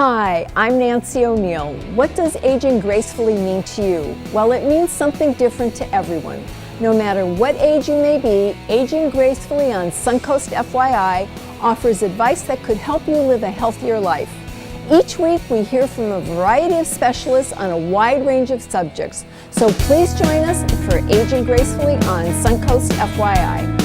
Hi, I'm Nancy O'Neill. What does aging gracefully mean to you? Well, it means something different to everyone. No matter what age you may be, Aging Gracefully on Suncoast FYI offers advice that could help you live a healthier life. Each week we hear from a variety of specialists on a wide range of subjects. So please join us for Aging Gracefully on Suncoast FYI.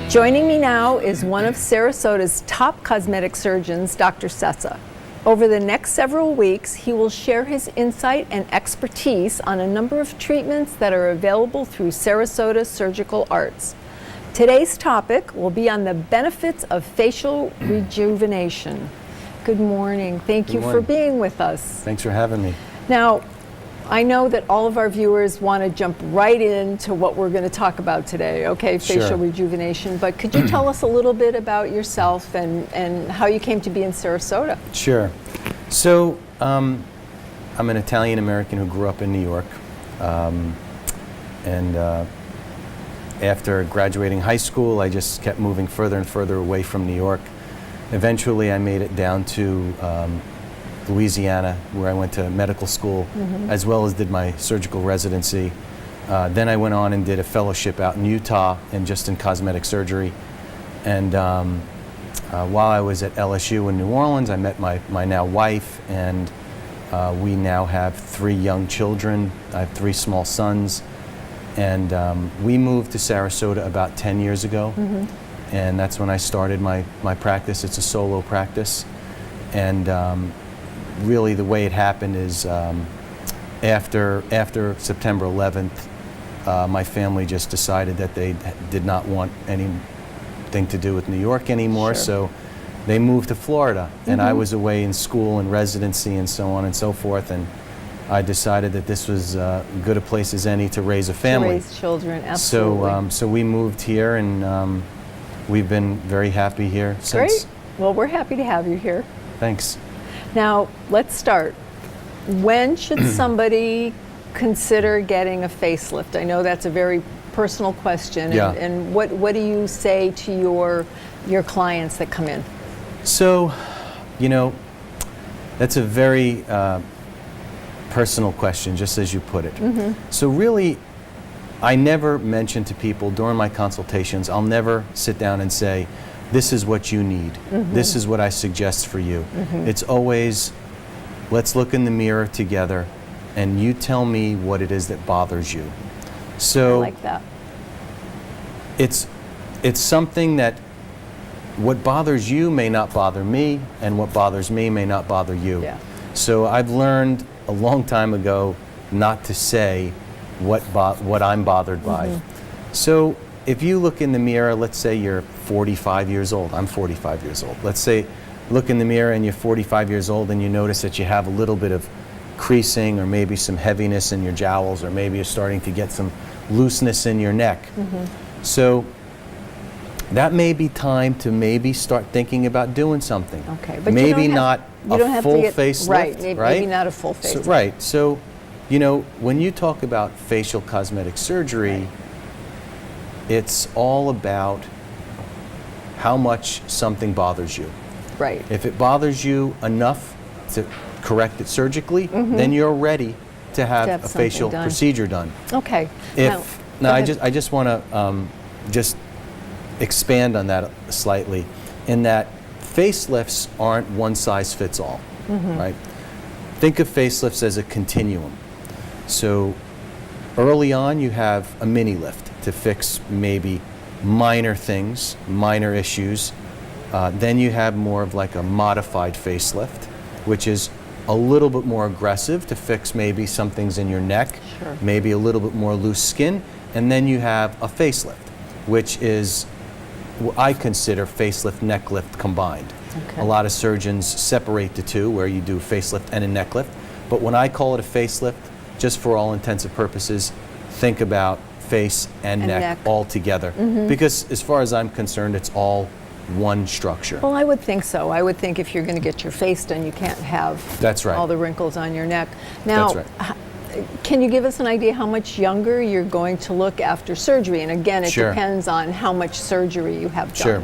Joining me now is one of Sarasota's top cosmetic surgeons, Dr. Sessa. Over the next several weeks, he will share his insight and expertise on a number of treatments that are available through Sarasota Surgical Arts. Today's topic will be on the benefits of facial rejuvenation. Good morning. Thank you for being with us. Thanks for having me. Now, I know that all of our viewers want to jump right into what we're going to talk about today, okay, facial rejuvenation, but could you tell us a little bit about yourself and how you came to be in Sarasota? Sure. So, I'm an Italian-American who grew up in New York, after graduating high school, I just kept moving further and further away from New York. Eventually, I made it down to Louisiana, where I went to medical school, as well as did my surgical residency. Then I went on and did a fellowship out in Utah and just in cosmetic surgery. And while I was at LSU in New Orleans, I met my now wife, and we now have 3 young children. I have 3 small sons. And we moved to Sarasota about 10 years ago. And that's when I started my practice. It's a solo practice. And really the way it happened is after September 11th, my family just decided that they did not want anything to do with New York anymore, so they moved to Florida. And I was away in school and residency and so on and so forth, and I decided that this was good a place as any to raise a family. To raise children, absolutely. So we moved here, and we've been very happy here since. Great. Well, we're happy to have you here. Thanks. Now, let's start. When should somebody consider getting a facelift? I know that's a very personal question. Yeah. And what do you say to your clients that come in? So, that's a very personal question, just as you put it. So really, I never mention to people during my consultations, I'll never sit down and say, this is what you need. This is what I suggest for you. It's always, let's look in the mirror together and you tell me what it is that bothers you. So I like that. It's something that what bothers you may not bother me, and what bothers me may not bother you. Yeah. So I've learned a long time ago not to say what I'm bothered by. So if you look in the mirror, let's say you're 45 years old. I'm 45 years old. Let's say look in the mirror and you're 45 years old and you notice that you have a little bit of creasing or maybe some heaviness in your jowls, or maybe you're starting to get some looseness in your neck. So that may be time to maybe start thinking about doing something. Okay, but maybe not a full facelift, right? Maybe not a full facelift. So, when you talk about facial cosmetic surgery, it's all about how much something bothers you. Right. If it bothers you enough to correct it surgically, then you're ready to have a facial procedure done. Okay. I just want to just expand on that slightly, in that facelifts aren't one size fits all, right? Think of facelifts as a continuum. So early on, you have a mini lift to fix maybe minor things, minor issues. Then you have more of like a modified facelift, which is a little bit more aggressive to fix maybe some things in your neck, maybe a little bit more loose skin. And then you have a facelift, which is what I consider facelift, neck lift combined. A lot of surgeons separate the two, where you do a facelift and a neck lift. But when I call it a facelift, just for all intents and purposes, think about face and neck all together. Because as far as I'm concerned, it's all one structure. Well, I would think so. I would think if you're going to get your face done, you can't have That's right. all the wrinkles on your neck. Now, That's right. Can you give us an idea how much younger you're going to look after surgery? And again, it Sure. depends on how much surgery you have done. Sure.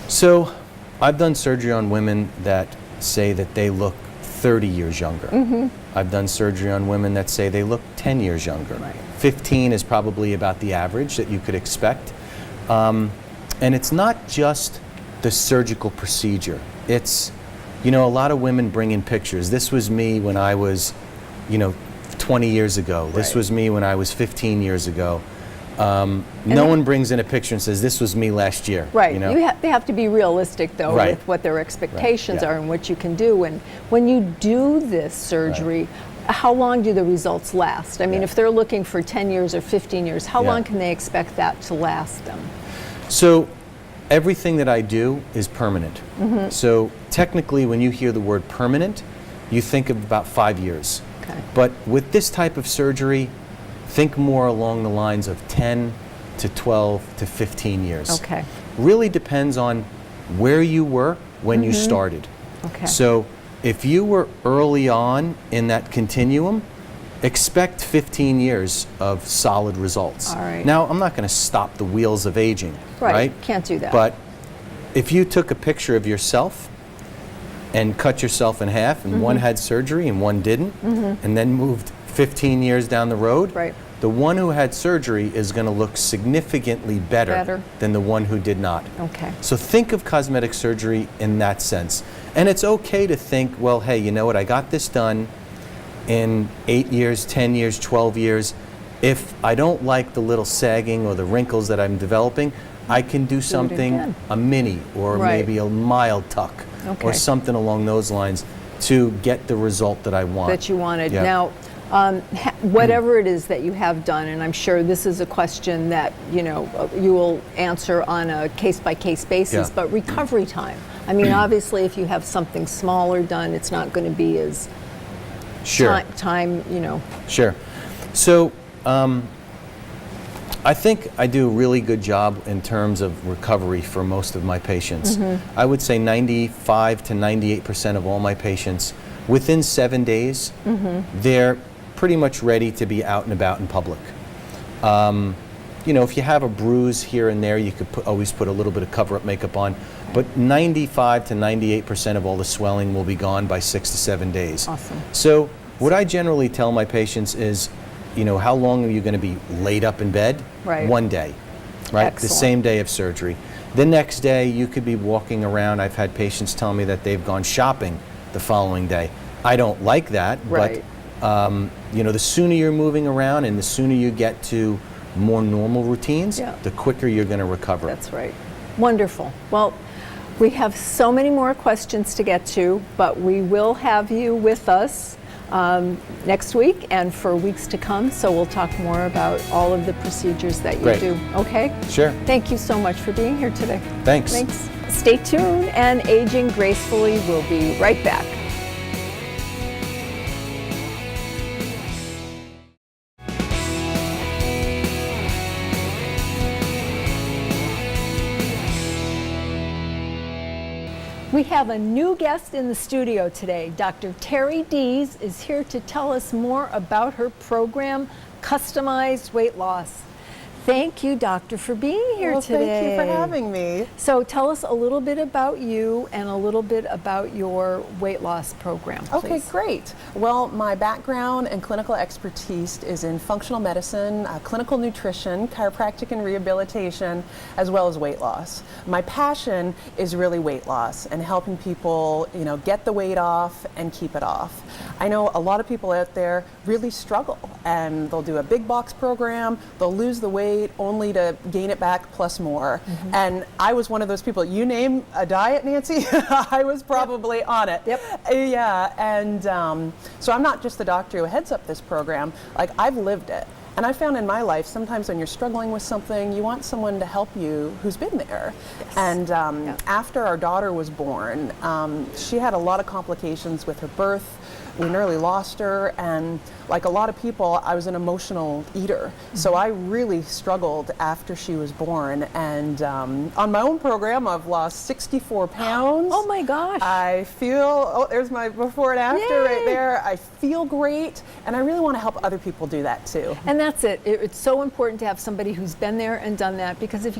So I've done surgery on women that say that they look 30 years younger. I've done surgery on women that say they look 10 years younger. Right. 15 is probably about the average that you could expect. And it's not just the surgical procedure. It's, you know, a lot of women bring in pictures. This was me when I was, you know, 20 years ago. This Right. was me when I was 15 years ago. No one brings in a picture and says, this was me last year. Right. You know? They have to be realistic, though, Right. with what their expectations Right, yeah. are and what you can do. And when you do this surgery, how long do the results last? I mean, Yeah. if they're looking for 10 years or 15 years, how Yeah. long can they expect that to last them? So everything that I do is permanent. So technically, when you hear the word permanent, you think of about 5 years. Okay. But with this type of surgery, think more along the lines of 10 to 12 to 15 years. Okay. Really depends on where you were when you started. Okay. So if you were early on in that continuum, expect 15 years of solid results. All right. Now, I'm not going to stop the wheels of aging, right? Can't do that. But if you took a picture of yourself and cut yourself in half, and one had surgery and one didn't, and then moved 15 years down the road, Right. the one who had surgery is going to look significantly better Better. than the one who did not. Okay. So think of cosmetic surgery in that sense. And it's okay to think, well, hey, you know what, I got this done in 8 years, 10 years, 12 years. If I don't like the little sagging or the wrinkles that I'm developing, I can do something, again. a mini or Right. maybe a mild tuck Okay. or something along those lines to get the result that I want. That you wanted. Yeah. Now, whatever it is that you have done, and I'm sure this is a question that you will answer on a case-by-case basis, Yeah. but recovery time. I mean, obviously, if you have something smaller done, it's not going to be as Sure. time. Sure. So I think I do a really good job in terms of recovery for most of my patients. I would say 95 to 98% of all my patients, within 7 days, they're pretty much ready to be out and about in public. If you have a bruise here and there, you could always put a little bit of cover-up makeup on, but 95 to 98% of all the swelling will be gone by 6 to 7 days. Awesome. So what I generally tell my patients is, how long are you going to be laid up in bed? Right. 1 day, right? Excellent. The same day of surgery. The next day, you could be walking around. I've had patients tell me that they've gone shopping the following day. I don't like that, Right. but the sooner you're moving around and the sooner you get to more normal routines, Yeah. the quicker you're going to recover. That's right. Wonderful. Well, we have so many more questions to get to, but we will have you with us next week and for weeks to come, so we'll talk more about all of the procedures that you Great. do. Okay? Sure. Thank you so much for being here today. Thanks. Thanks. Stay tuned, and Aging Gracefully will be right back. We have a new guest in the studio today. Dr. Terry Dees is here to tell us more about her program, Customized Weight Loss. Thank you, Doctor, for being here today. Thank you for having me. So tell us a little bit about you and a little bit about your weight loss program, please. Okay, great. Well, my background and clinical expertise is in functional medicine, clinical nutrition, chiropractic and rehabilitation, as well as weight loss. My passion is really weight loss and helping people, get the weight off and keep it off. I know a lot of people out there really struggle, and they'll do a big box program, they'll lose the weight only to gain it back plus more. And I was one of those people. You name a diet, Nancy, I was probably on it. Yep. Yeah, and so I'm not just the doctor who heads up this program. Like, I've lived it. And I found in my life, sometimes when you're struggling with something, you want someone to help you who's been there. Yes. And after our daughter was born, she had a lot of complications with her birth. We nearly lost her, and like a lot of people, I was an emotional eater. So I really struggled after she was born. And on my own program, I've lost 64 pounds. Oh my gosh. I feel, oh, there's my before and after Yay. right there. I feel great. And I really want to help other people do that too. And that's it. It's so important to have somebody who's been there and done that, because if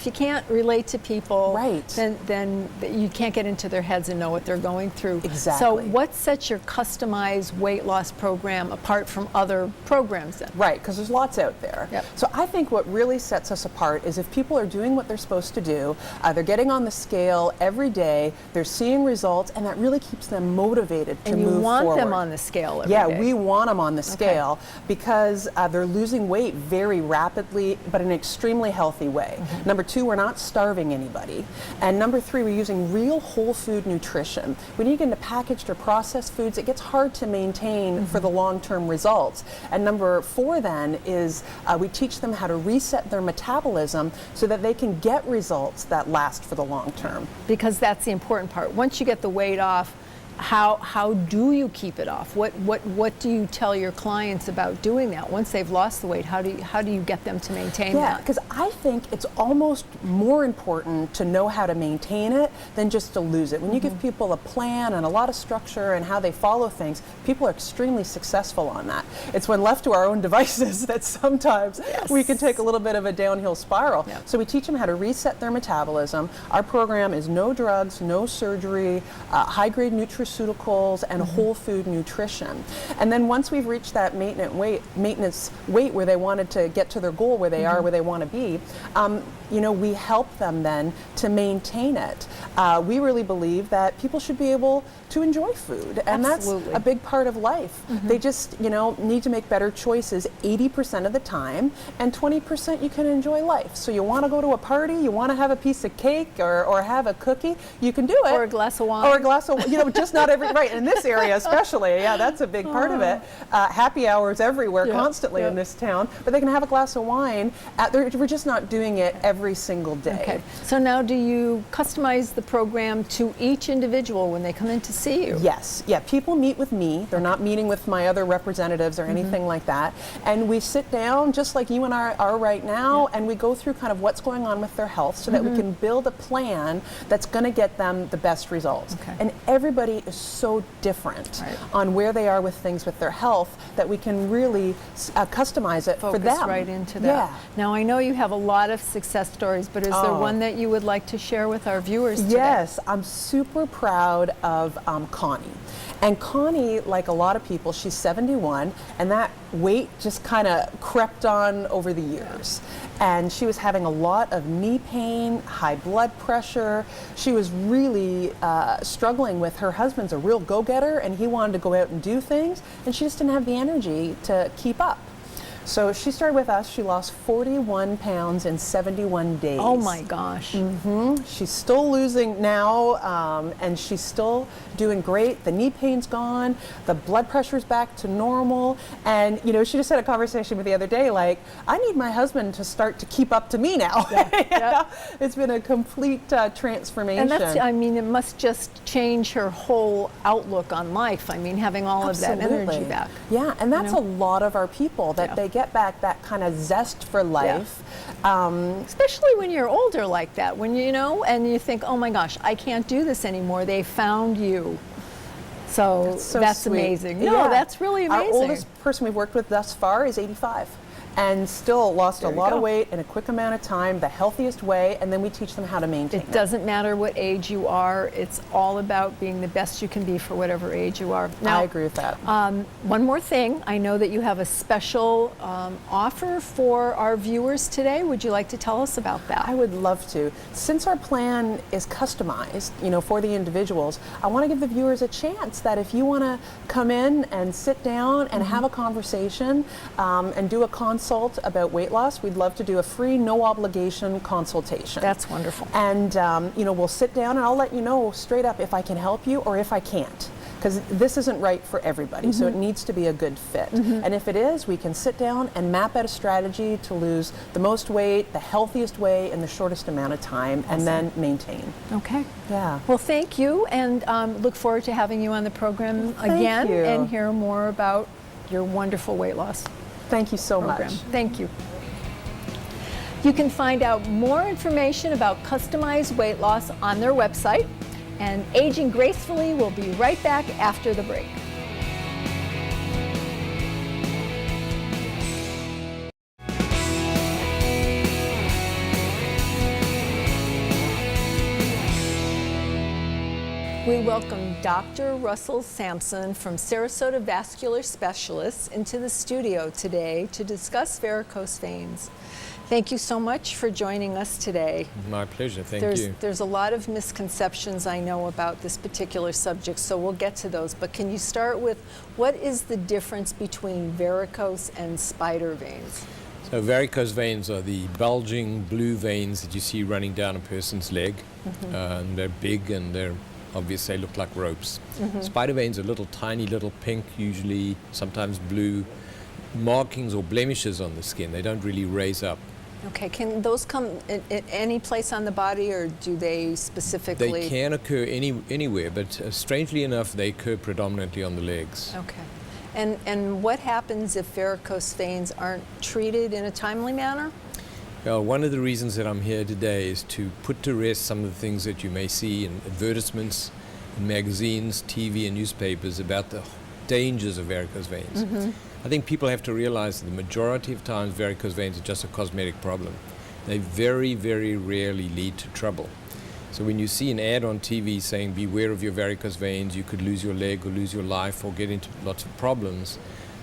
you can't relate to people, Right. then you can't get into their heads and know what they're going through. Exactly. So what sets your customized weight loss program apart from other programs then? Right, because there's lots out there. Yep. So I think what really sets us apart is if people are doing what they're supposed to do, they're getting on the scale every day, they're seeing results, and that really keeps them motivated to And move you want forward. them on the scale every Yeah, day. we want them on the scale because they're losing weight very rapidly, but in an extremely healthy way. Number two, we're not starving anybody. And number three, we're using real whole food nutrition. When you get into packaged or processed foods, it gets hard to maintain for the long-term results. And number four then is we teach them how to reset their metabolism so that they can get results that last for the long term. Because that's the important part. Once you get the weight off, how do you keep it off? What do you tell your clients about doing that? Once they've lost the weight, how do you get them to maintain Yeah, that? because I think it's almost more important to know how to maintain it than just to lose it. When you give people a plan and a lot of structure and how they follow things, people are extremely successful on that. It's when left to our own devices that sometimes we can take a little bit of a downhill spiral. Yep. So we teach them how to reset their metabolism. Our program is no drugs, no surgery, high-grade nutraceuticals, and whole food nutrition. And then once we've reached that maintenance weight where they wanted to get to their goal, where they are, where they want to be, we help them then to maintain it. We really believe that people should be able to enjoy food, and Absolutely. that's a big part of life. They just, need to make better choices 80% of the time, and 20% you can enjoy life. So you want to go to a party, you want to have a piece of cake or have a cookie, you can do it. Or a glass of wine. Or a glass of, just not every, right, in this area especially, yeah, that's a big part of it. Happy hours everywhere constantly in this town, but they can have a glass of wine. We're just not doing it every single day. Okay. So now do you customize the program to each individual when they come in to see you? Yes, yeah, people meet with me. They're not meeting with my other representatives or anything like that. And we sit down just like you and I are right now, and we go through kind of what's going on with their health so that we can build a plan that's going to get them the best results. Okay. And everybody is so different on where they are with things with their health that we can really customize it for Focus them. right into that. Yeah. Now I know you have a lot of success stories, but is there one that you would like to share with our viewers today? Yes, I'm super proud of Connie. And Connie, like a lot of people, she's 71, and that weight just kind of crept on over the years. And she was having a lot of knee pain, high blood pressure. She was really struggling with, her husband's a real go-getter, and he wanted to go out and do things, and she just didn't have the energy to keep up. So she started with us. She lost 41 pounds in 71 days. Oh my gosh. She's still losing now, and she's still doing great. The knee pain's gone. The blood pressure's back to normal. And, she just had a conversation with the other day, like, I need my husband to start to keep up to me now. It's been a complete transformation. And it must just change her whole outlook on life. I mean, having all of that energy back. Yeah, and that's a lot of our people, that they get back that kind of zest for life. Especially when you're older like that, when and you think, oh my gosh, I can't do this anymore. They found you. So that's sweet. Amazing. No, that's really amazing. Our oldest person we've worked with thus far is 85. And still lost a lot of weight in a quick amount of time, the healthiest way, and then we teach them how to maintain it. It doesn't matter what age you are. It's all about being the best you can be for whatever age you are. Now, I agree with that. One more thing. I know that you have a special offer for our viewers today. Would you like to tell us about that? I would love to. Since our plan is customized, for the individuals, I want to give the viewers a chance that if you want to come in and sit down and have a conversation and do a consult about weight loss, we'd love to do a free, no obligation consultation. That's wonderful. And we'll sit down and I'll let you know straight up if I can help you or if I can't. Because this isn't right for everybody, so it needs to be a good fit. And if it is, we can sit down and map out a strategy to lose the most weight, the healthiest way, in the shortest amount of time, and then maintain. Okay. Yeah. Well, thank you, and look forward to having you on the program again you. and hear more about your wonderful weight loss Thank you so program. much. Thank you. You can find out more information about customized weight loss on their website, and Aging Gracefully will be right back after the break. We welcome Dr. Russell Sampson from Sarasota Vascular Specialists into the studio today to discuss varicose veins. Thank you so much for joining us today. My pleasure, thank you. There's a lot of misconceptions I know about this particular subject, so we'll get to those. But can you start with what is the difference between varicose and spider veins? So varicose veins are the bulging blue veins that you see running down a person's leg. And they're big and they're obvious, they look like ropes. Spider veins are little tiny little pink, usually sometimes blue markings or blemishes on the skin. They don't really raise up. Okay, can those come at any place on the body, or do they specifically? They can occur anywhere, but strangely enough they occur predominantly on the legs. Okay. And what happens if varicose veins aren't treated in a timely manner? Well, one of the reasons that I'm here today is to put to rest some of the things that you may see in advertisements, in magazines, TV and newspapers about the dangers of varicose veins. I think people have to realize that the majority of times varicose veins are just a cosmetic problem. They very, very rarely lead to trouble. So when you see an ad on TV saying beware of your varicose veins, you could lose your leg or lose your life or get into lots of problems,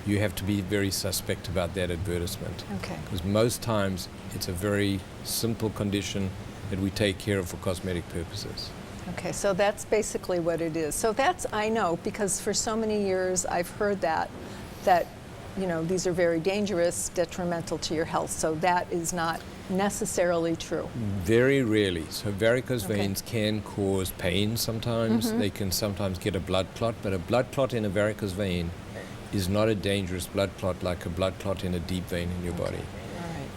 you have to be very suspect about that advertisement. Okay. Because most times it's a very simple condition that we take care of for cosmetic purposes. Okay, so that's basically what it is. So that's, I know, because for so many years I've heard that you know, these are very dangerous, detrimental to your health. So that is not necessarily true. Very rarely. So varicose veins can cause pain sometimes. They can sometimes get a blood clot, but a blood clot in a varicose vein is not a dangerous blood clot like a blood clot in a deep vein in your body.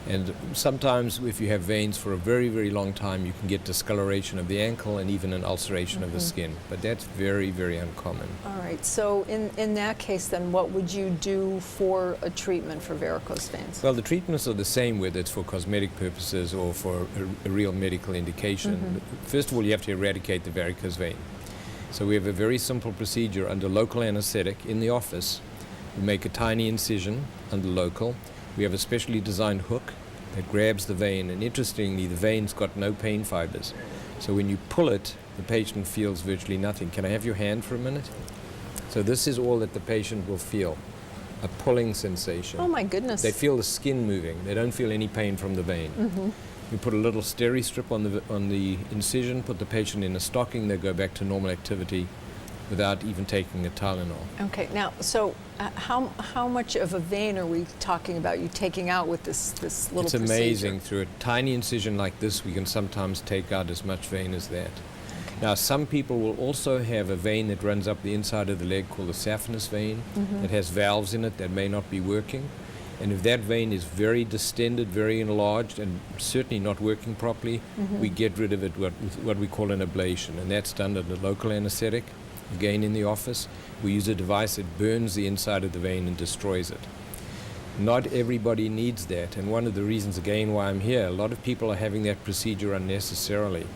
And sometimes if you have veins for a very, very long time, you can get discoloration of the ankle and even an ulceration of the skin. But that's very, very uncommon. All right, so in that case then, what would you do for a treatment for varicose veins? Well, the treatments are the same whether it's for cosmetic purposes or for a real medical indication. First of all, you have to eradicate the varicose vein. So we have a very simple procedure under local anesthetic in the office. We make a tiny incision under local. We have a specially designed hook that grabs the vein, and interestingly, the vein's got no pain fibers. So when you pull it, the patient feels virtually nothing. Can I have your hand for a minute? So this is all that the patient will feel, a pulling sensation. Oh my goodness. They feel the skin moving. They don't feel any pain from the vein. We put a little steri strip on the incision, put the patient in a stocking, they go back to normal activity without even taking a Tylenol. Okay, now, so how much of a vein are we talking about you taking out with this little It's procedure? amazing. Through a tiny incision like this, we can sometimes take out as much vein as that. Now, some people will also have a vein that runs up the inside of the leg called the saphenous vein that has valves in it that may not be working. And if that vein is very distended, very enlarged, and certainly not working properly, we get rid of it with what we call an ablation. And that's done under local anesthetic. Again, in the office, we use a device that burns the inside of the vein and destroys it. Not everybody needs that, and one of the reasons, again, why I'm here, a lot of people are having that procedure unnecessarily.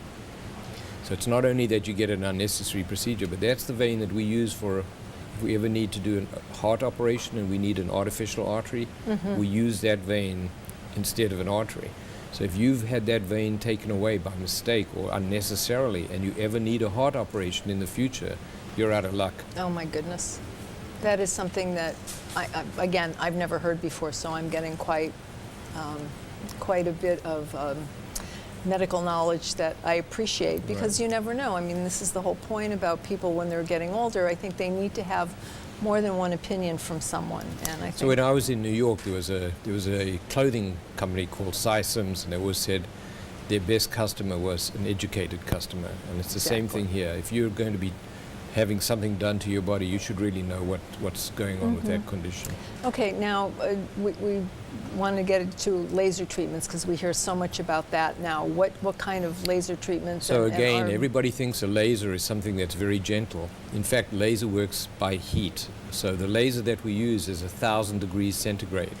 So it's not only that you get an unnecessary procedure, but that's the vein that we use for, if we ever need to do a heart operation and we need an artificial artery, we use that vein instead of an artery. So if you've had that vein taken away by mistake or unnecessarily, and you ever need a heart operation in the future, you're out of luck. Oh my goodness. That is something that, again, I've never heard before, so I'm getting quite a bit of medical knowledge that I appreciate, because you never know. I mean, this is the whole point about people when they're getting older. I think they need to have more than one opinion from someone. And I think so when I was in New York, there was a clothing company called Cy Sims, and they always said their best customer was an educated customer. And it's the same thing here. If you're going to be having something done to your body, you should really know what's going on with that condition. Okay, now we want to get into laser treatments because we hear so much about that now. What kind of laser treatments? So again, everybody thinks a laser is something that's very gentle. In fact, laser works by heat. So the laser that we use is 1,000 degrees centigrade.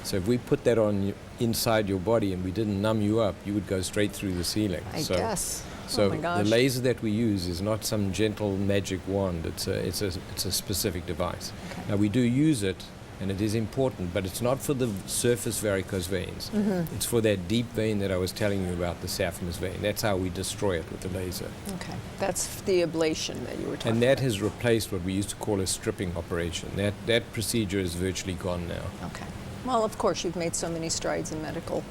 So if we put that on inside your body and we didn't numb you up, you would go straight through the ceiling. I guess. So oh my gosh. the laser that we use is not some gentle magic wand. It's a specific device. Okay. Now we do use it, and it is important, but it's not for the surface varicose veins. It's for that deep vein that I was telling you about, the saphenous vein. That's how we destroy it with the laser. Okay, that's the ablation that you were talking And that about. has replaced what we used to call a stripping operation. That procedure is virtually gone now. Okay. Well, of course, you've made so many strides in medical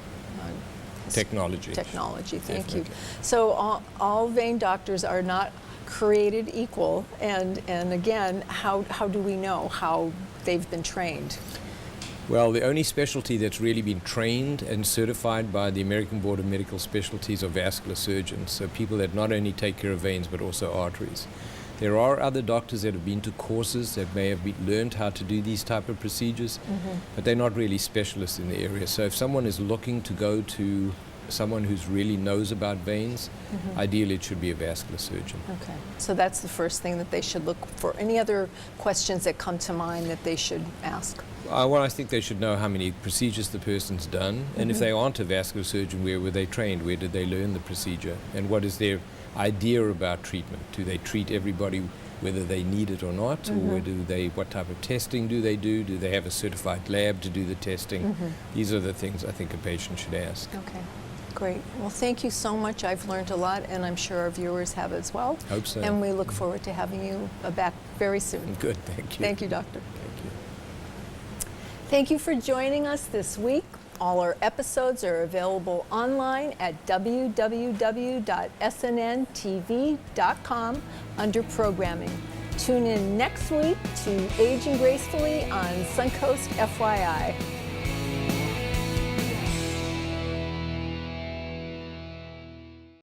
Technology. Technology, thank you. Definitely. So all vein doctors are not created equal, and again, how do we know how they've been trained? Well, the only specialty that's really been trained and certified by the American Board of Medical Specialties are vascular surgeons, so people that not only take care of veins but also arteries. There are other doctors that have been to courses that may have learned how to do these type of procedures, but they're not really specialists in the area. So if someone is looking to go to someone who's really knows about veins, ideally it should be a vascular surgeon. Okay, so that's the first thing that they should look for. Any other questions that come to mind that they should ask? Well, I think they should know how many procedures the person's done, and if they aren't a vascular surgeon, where were they trained? Where did they learn the procedure? And what is their idea about treatment? Do they treat everybody whether they need it or not? Or what type of testing do they do? Do they have a certified lab to do the testing? These are the things I think a patient should ask. Okay, great. Well, thank you so much. I've learned a lot, and I'm sure our viewers have as well. Hope so. And we look forward to having you back very soon. Good, thank you. Thank you, Doctor. Thank you. Thank you for joining us this week. All our episodes are available online at www.snntv.com under programming. Tune in next week to Aging Gracefully on Suncoast FYI.